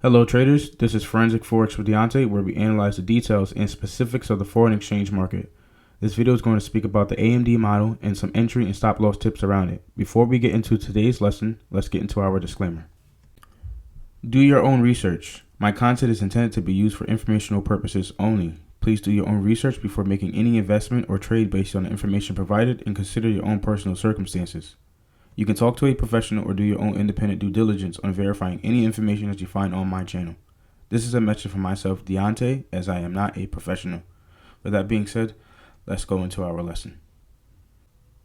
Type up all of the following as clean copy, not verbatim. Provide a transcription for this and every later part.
Hello traders, this is Forensic Forex with A.M.D, where we analyze the details and specifics of the foreign exchange market. This video is going to speak about the A.M.D model and some entry and stop loss tips around it. Before we get into today's lesson, let's get into our disclaimer. Do your own research. My content is intended to be used for informational purposes only. Please do your own research before making any investment or trade based on the information provided, and consider your own personal circumstances. You can talk to a professional or do your own independent due diligence on verifying any information that you find on my channel. This is a message from myself, A.M.D, as I am not a professional. With that being said, let's go into our lesson.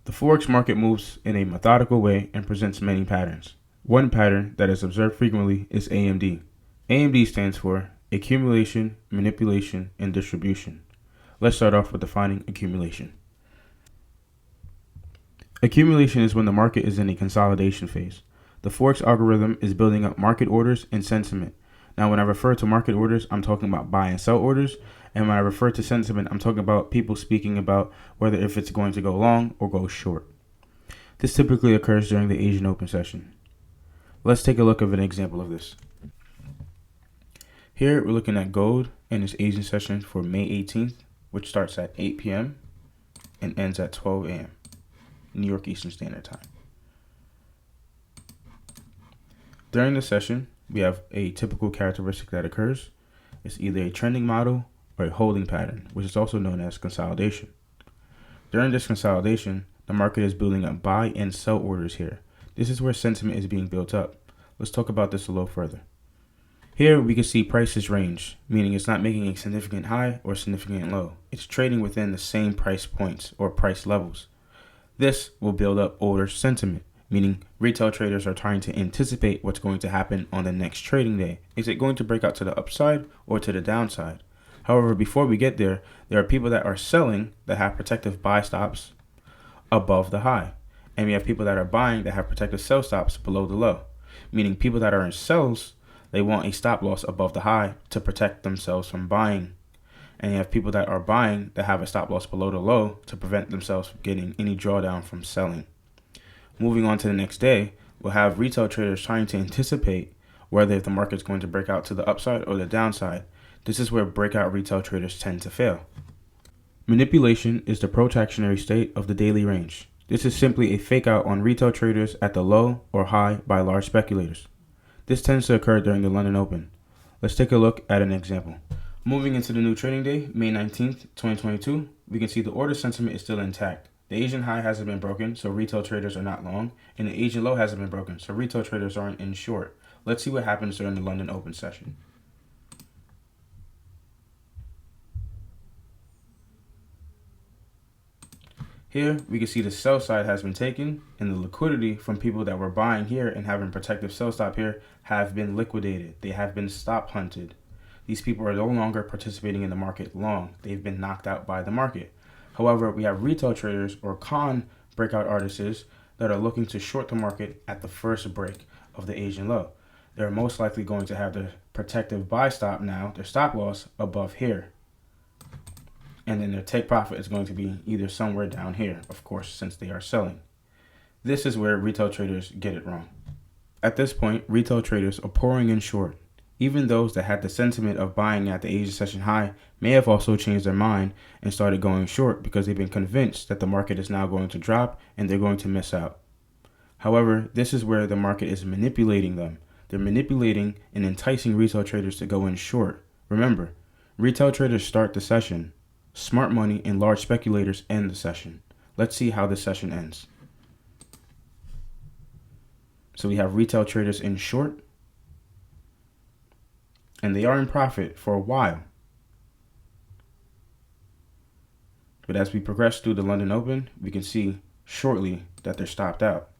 The Forex market moves in a methodical way and presents many patterns. One pattern that is observed frequently is A.M.D. A.M.D stands for accumulation, manipulation, and distribution. Let's start off with defining accumulation. Accumulation is when the market is in a consolidation phase. The Forex algorithm is building up market orders and sentiment. Now, when I refer to market orders, I'm talking about buy and sell orders. And when I refer to sentiment, I'm talking about people speaking about whether if it's going to go long or go short. This typically occurs during the Asian Open session. Let's take a look at an example of this. Here, we're looking at gold in its Asian session for May 18th, which starts at 8 p.m. and ends at 12 a.m. New York Eastern Standard Time. During the session, we have a typical characteristic that occurs. It's either a trending model or a holding pattern, which is also known as consolidation. During this consolidation, the market is building up buy and sell orders here. This is where sentiment is being built up. Let's talk about this a little further. Here we can see prices range, meaning it's not making a significant high or significant low. It's trading within the same price points or price levels. This will build up order sentiment, meaning retail traders are trying to anticipate what's going to happen on the next trading day. Is it going to break out to the upside or to the downside? However, before we get there, there are people that are selling that have protective buy stops above the high. And we have people that are buying that have protective sell stops below the low, meaning people that are in sells, they want a stop loss above the high to protect themselves from buying. And you have people that are buying that have a stop loss below the low to prevent themselves from getting any drawdown from selling. Moving on to the next day, we'll have retail traders trying to anticipate whether the market's going to break out to the upside or the downside. This is where breakout retail traders tend to fail. Manipulation is the protractionary state of the daily range. This is simply a fake out on retail traders at the low or high by large speculators. This tends to occur during the London Open. Let's take a look at an example. Moving into the new trading day, May 19th, 2022, we can see the order sentiment is still intact. The Asian high hasn't been broken, so retail traders are not long, and the Asian low hasn't been broken, so retail traders aren't in short. Let's see what happens during the London Open session. Here, we can see the sell side has been taken, and the liquidity from people that were buying here and having protective sell stop here have been liquidated. They have been stop hunted. These people are no longer participating in the market long. They've been knocked out by the market. However, we have retail traders or con breakout artists that are looking to short the market at the first break of the Asian low. They're most likely going to have their protective buy stop now, their stop loss above here. And then their take profit is going to be either somewhere down here, of course, since they are selling. This is where retail traders get it wrong. At this point, retail traders are pouring in short. Even those that had the sentiment of buying at the Asian session high may have also changed their mind and started going short because they've been convinced that the market is now going to drop and they're going to miss out. However, this is where the market is manipulating them. They're manipulating and enticing retail traders to go in short. Remember, retail traders start the session. Smart money and large speculators end the session. Let's see how this session ends. So we have retail traders in short, and they are in profit for a while. But as we progress through the London Open, we can see shortly that they're stopped out.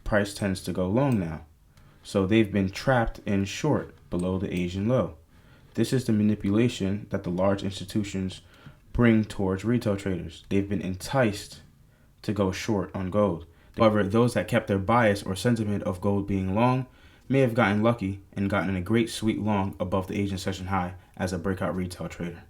Price tends to go long now. So they've been trapped in short below the Asian low. This is the manipulation that the large institutions bring towards retail traders. They've been enticed to go short on gold. However, those that kept their bias or sentiment of gold being long may have gotten lucky and gotten a great sweet long above the Asian session high as a breakout retail trader.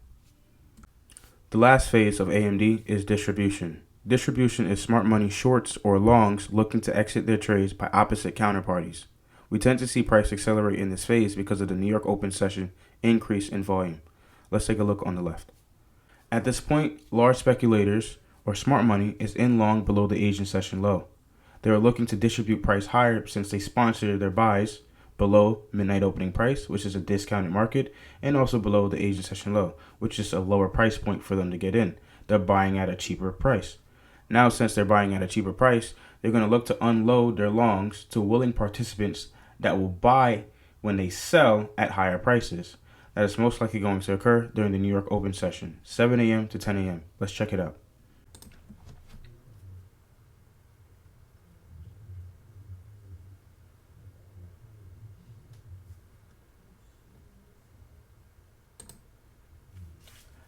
The last phase of A.M.D is distribution. Distribution is smart money shorts or longs looking to exit their trades by opposite counterparties. We tend to see price accelerate in this phase because of the New York open session increase in volume. Let's take a look on the left. At this point, large speculators or smart money is in long below the Asian session low. They are looking to distribute price higher since they sponsored their buys below midnight opening price, which is a discounted market, and also below the Asian session low, which is a lower price point for them to get in. They're buying at a cheaper price. Now, since they're buying at a cheaper price, they're going to look to unload their longs to willing participants that will buy when they sell at higher prices. That is most likely going to occur during the New York open session, 7 a.m. to 10 a.m. Let's check it out.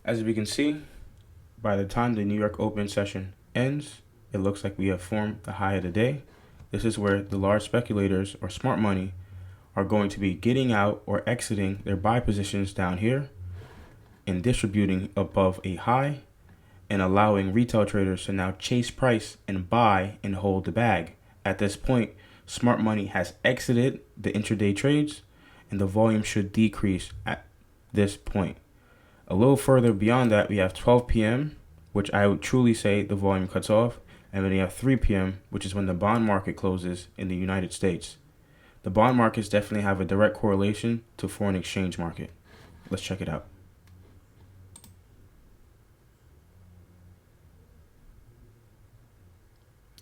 As we can see, by the time the New York open session ends, it looks like we have formed the high of the day. This is where the large speculators or smart money are going to be getting out or exiting their buy positions down here and distributing above a high and allowing retail traders to now chase price and buy and hold the bag. At this point, smart money has exited the intraday trades and the volume should decrease at this point. A little further beyond that, we have 12 p.m., which I would truly say the volume cuts off, and then you have 3 p.m., which is when the bond market closes in the United States. The bond markets definitely have a direct correlation to foreign exchange market. Let's check it out.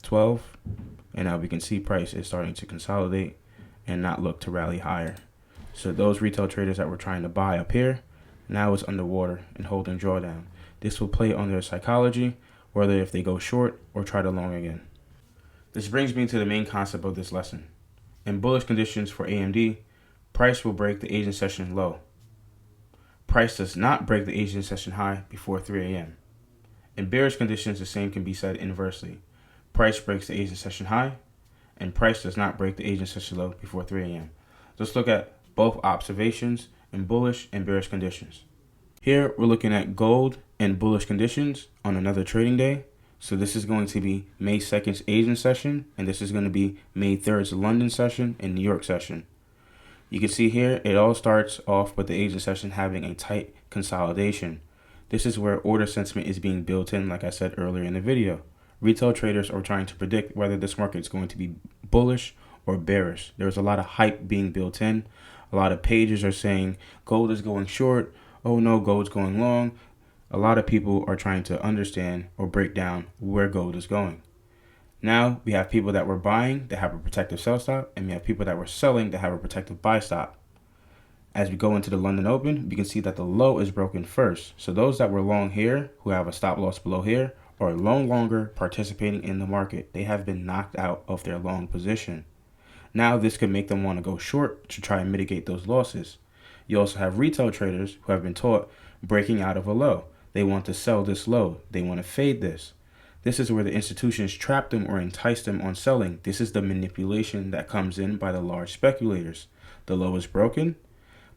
$12, and now we can see price is starting to consolidate and not look to rally higher. So those retail traders that were trying to buy up here, now it's underwater and holding drawdown. This will play on their psychology, whether if they go short or try to long again. This brings me to the main concept of this lesson. In bullish conditions for A.M.D, price will break the Asian session low. Price does not break the Asian session high before 3 a.m. In bearish conditions, the same can be said inversely. Price breaks the Asian session high, and price does not break the Asian session low before 3 a.m. Let's look at both observations in bullish and bearish conditions. Here we're looking at gold and bullish conditions on another trading day. So this is going to be May 2nd's Asian session, and this is going to be May 3rd's London session and New York session. You can see here it all starts off with the Asian session having a tight consolidation. This is where order sentiment is being built in, like I said earlier in the video. Retail traders are trying to predict whether this market is going to be bullish or bearish. There's a lot of hype being built in. A lot of pages are saying gold is going short. Oh no, gold's going long. A lot of people are trying to understand or break down where gold is going. Now we have people that were buying that have a protective sell stop, and we have people that were selling that have a protective buy stop. As we go into the London Open, we can see that the low is broken first. So those that were long here, who have a stop loss below here, are no longer participating in the market. They have been knocked out of their long position. Now this could make them want to go short to try and mitigate those losses. You also have retail traders who have been taught breaking out of a low. They want to sell this low. They want to fade this. This is where the institutions trap them or entice them on selling. This is the manipulation that comes in by the large speculators. The low is broken.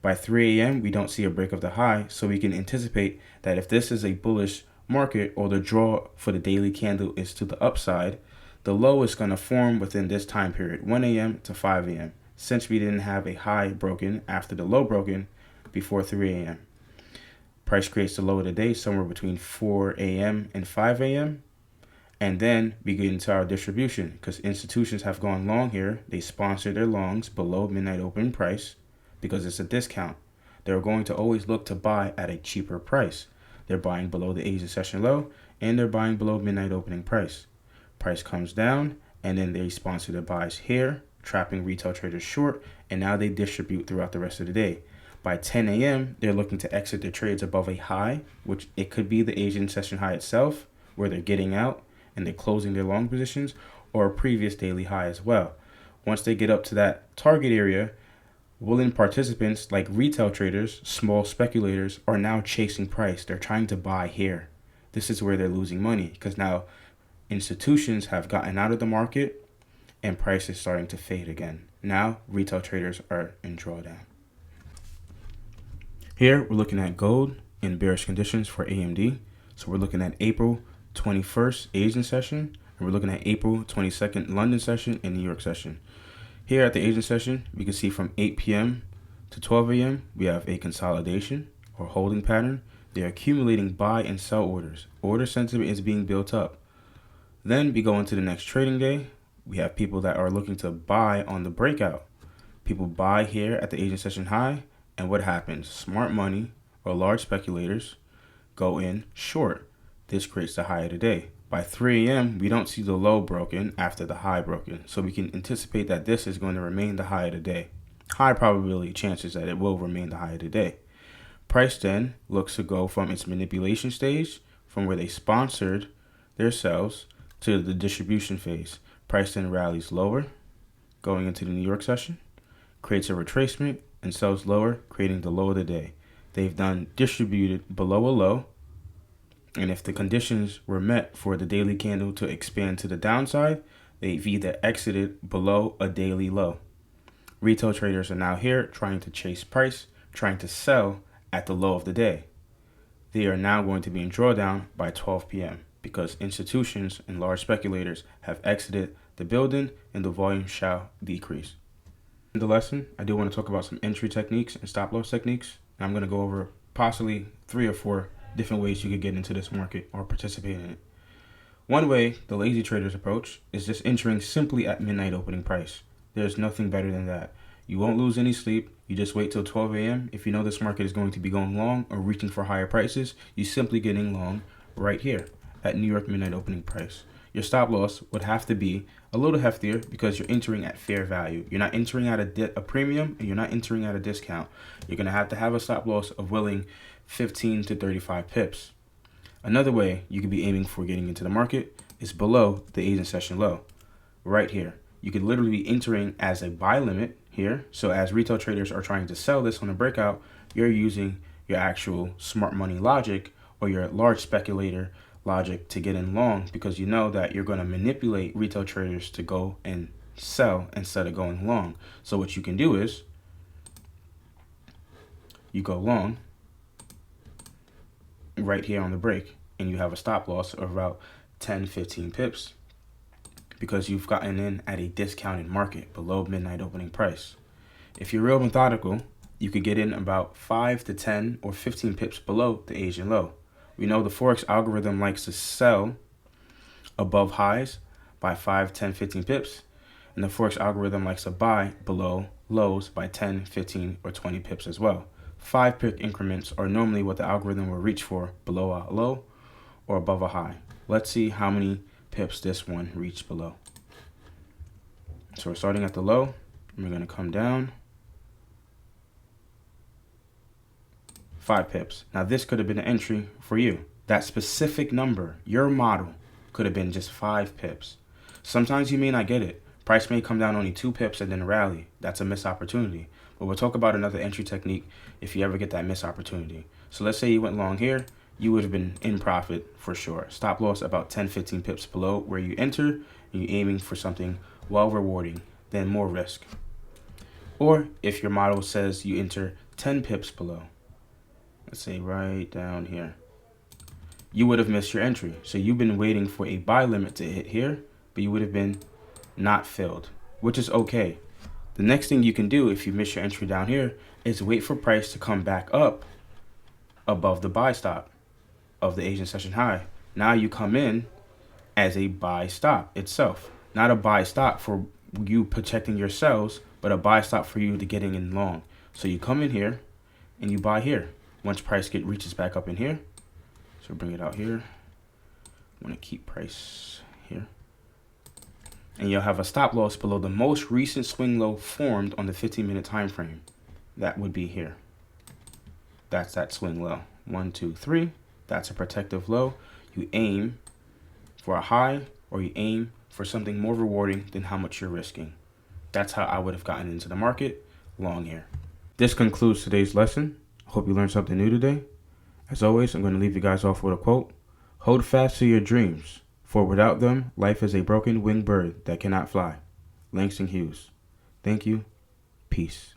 By 3 a.m., we don't see a break of the high, so we can anticipate that if this is a bullish market or the draw for the daily candle is to the upside, the low is going to form within this time period, 1 a.m. to 5 a.m., since we didn't have a high broken after the low broken before 3 a.m. Price creates the low of the day somewhere between 4 a.m. and 5 a.m. And then we get into our distribution because institutions have gone long here. They sponsor their longs below midnight open price because it's a discount. They're going to always look to buy at a cheaper price. They're buying below the Asian session low and they're buying below midnight opening price. Price comes down and then they sponsor their buys here, trapping retail traders short, and now they distribute throughout the rest of the day. By 10 a.m., they're looking to exit their trades above a high, which it could be the Asian session high itself, where they're getting out and they're closing their long positions, or a previous daily high as well. Once they get up to that target area, willing participants like retail traders, small speculators, are now chasing price. They're trying to buy here. This is where they're losing money because now institutions have gotten out of the market and price is starting to fade again. Now retail traders are in drawdown. Here we're looking at gold in bearish conditions for A.M.D. So we're looking at April 21st Asian session, and we're looking at April 22nd London session and New York session. Here at the agent session, we can see from 8 p.m. to 12 a.m. we have a consolidation or holding pattern. They're accumulating buy and sell orders. Order sentiment is being built up. Then we go into the next trading day. We have people that are looking to buy on the breakout. People buy here at the agent session high, and what happens? Smart money or large speculators go in short. This creates the high of the day. By 3 a.m., we don't see the low broken after the high broken. So we can anticipate that this is going to remain the high of the day. High probability chances that it will remain the high of the day. Price then looks to go from its manipulation stage, from where they sponsored their sells, to the distribution phase. Price then rallies lower, going into the New York session, creates a retracement, and sells lower, creating the low of the day. They've done distributed below a low, and if the conditions were met for the daily candle to expand to the downside, they've either exited below a daily low. Retail traders are now here trying to chase price, trying to sell at the low of the day. They are now going to be in drawdown by 12 p.m. because institutions and large speculators have exited the building and the volume shall decrease. In the lesson, I do want to talk about some entry techniques and stop loss techniques. And I'm going to go over possibly 3 or 4 different ways you could get into this market or participate in it. One way, the lazy traders approach, is just entering simply at midnight opening price. There's nothing better than that. You won't lose any sleep. You just wait till 12 a.m. If you know this market is going to be going long or reaching for higher prices, you simply getting long right here at New York midnight opening price. Your stop loss would have to be a little heftier because you're entering at fair value. You're not entering at a premium, and you're not entering at a discount. You're going to have a stop loss of willing 15 to 35 pips. Another way you could be aiming for getting into the market is below the agent session low, right here. You could literally be entering as a buy limit here. So as retail traders are trying to sell this on a breakout, you're using your actual smart money logic or your large speculator logic to get in long, because you know that you're going to manipulate retail traders to go and sell instead of going long. So what you can do is you go long right here on the break, and you have a stop loss of about 10-15 pips because you've gotten in at a discounted market below midnight opening price. If you're real methodical, you could get in about 5 to 10 or 15 pips below the Asian low. We know the Forex algorithm likes to sell above highs by 5, 10, 15 pips, and the Forex algorithm likes to buy below lows by 10, 15, or 20 pips as well. 5 pip increments are normally what the algorithm will reach for below a low or above a high. Let's see how many pips this one reached below. So we're starting at the low, and we're going to come down 5 pips. Now this could have been an entry for you. That specific number, your model, could have been just 5 pips. Sometimes you may not get it. Price may come down only 2 pips and then rally. That's a missed opportunity. But we'll talk about another entry technique if you ever get that missed opportunity. So let's say you went long here, you would have been in profit for sure. Stop loss about 10-15 pips below where you enter, and you're aiming for something well rewarding, then more risk. Or if your model says you enter 10 pips below, let's say right down here, you would have missed your entry. So you've been waiting for a buy limit to hit here, but you would have been not filled, which is okay. The next thing you can do if you miss your entry down here is wait for price to come back up above the buy stop of the Asian session high. Now you come in as a buy stop itself, not a buy stop for you protecting your sells, but a buy stop for you to getting in long. So you come in here and you buy here. Once price reaches back up in here, so bring it out here. I'm going to keep price here. And you'll have a stop loss below the most recent swing low formed on the 15-minute time frame. That would be here. That's that swing low. 1, 2, 3. That's a protective low. You aim for a high, or you aim for something more rewarding than how much you're risking. That's how I would have gotten into the market long here. This concludes today's lesson. I hope you learned something new today. As always, I'm going to leave you guys off with a quote. Hold fast to your dreams, for without them, life is a broken winged bird that cannot fly. Langston Hughes. Thank you. Peace.